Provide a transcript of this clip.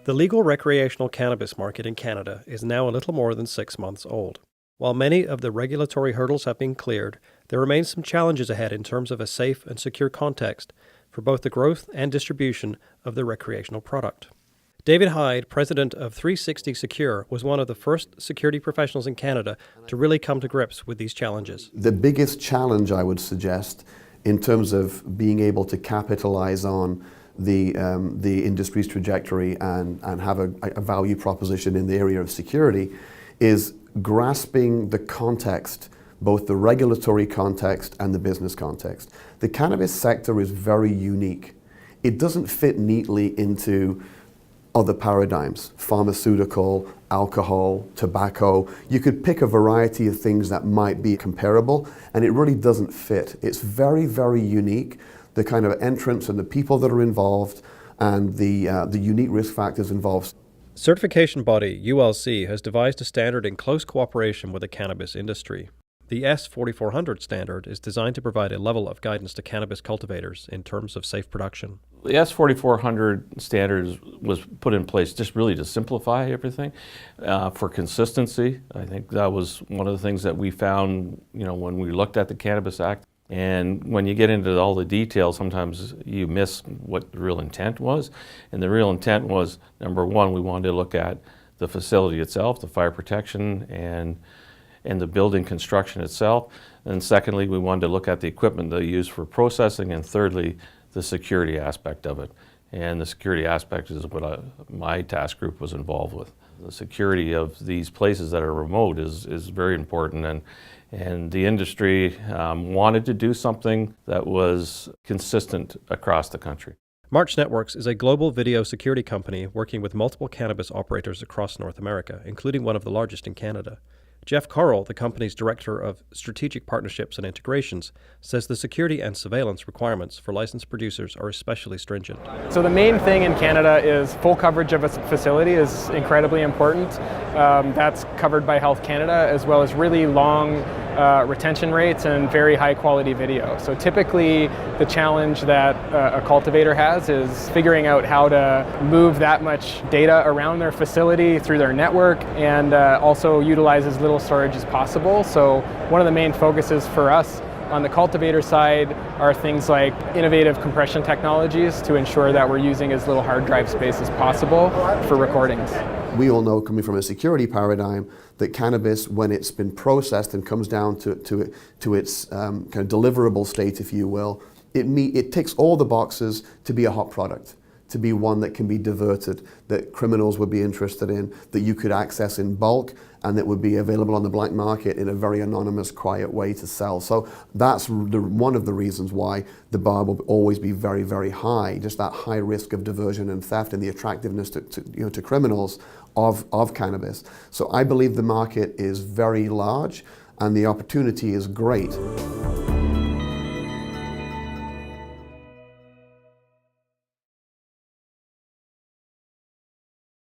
The legal recreational cannabis market in Canada is now a little more than 6 months old. While many of the regulatory hurdles have been cleared, there remain some challenges ahead in terms of a safe and secure context for both the growth and distribution of the recreational product. David Hyde, president of 360 Secure, was one of the first security professionals in Canada to really come to grips with these challenges. The biggest challenge, I would suggest, in terms of being able to capitalize on the industry's trajectory and have a value proposition in the area of security is grasping the context, both the regulatory context and the business context. The cannabis sector is very unique. It doesn't fit neatly into other paradigms, pharmaceutical, alcohol, tobacco. You could pick a variety of things that might be comparable, and it really doesn't fit. It's very, very unique. The kind of entrants and the people that are involved and the unique risk factors involved. Certification body ULC has devised a standard in close cooperation with the cannabis industry. The S4400 standard is designed to provide a level of guidance to cannabis cultivators in terms of safe production. The S4400 standard was put in place just really to simplify everything for consistency. I think that was one of the things that we found, when we looked at the Cannabis Act. And when you get into all the details, sometimes you miss what the real intent was. And the real intent was, number one, we wanted to look at the facility itself, the fire protection and the building construction itself. And secondly, we wanted to look at the equipment they use for processing. And thirdly, the security aspect of it. And the security aspect is what my task group was involved with. The security of these places that are remote is very important. And the industry wanted to do something that was consistent across the country. March Networks is a global video security company working with multiple cannabis operators across North America, including one of the largest in Canada. Jeff Correll, the company's Director of Strategic Partnerships and Integrations, says the security and surveillance requirements for licensed producers are especially stringent. So the main thing in Canada is full coverage of a facility is incredibly important. That's covered by Health Canada, as well as really long retention rates and very high quality video. So typically the challenge that a cultivator has is figuring out how to move that much data around their facility through their network and also utilize as little storage as possible. So one of the main focuses for us on the cultivator side are things like innovative compression technologies to ensure that we're using as little hard drive space as possible for recordings. We all know, coming from a security paradigm, that cannabis, when it's been processed and comes down to its kind of deliverable state, if you will, it ticks all the boxes to be a hot product, to be one that can be diverted, that criminals would be interested in, that you could access in bulk, and that would be available on the black market in a very anonymous, quiet way to sell. So that's one of the reasons why the bar will always be very, very high, just that high risk of diversion and theft and the attractiveness to criminals of cannabis. So I believe the market is very large and the opportunity is great.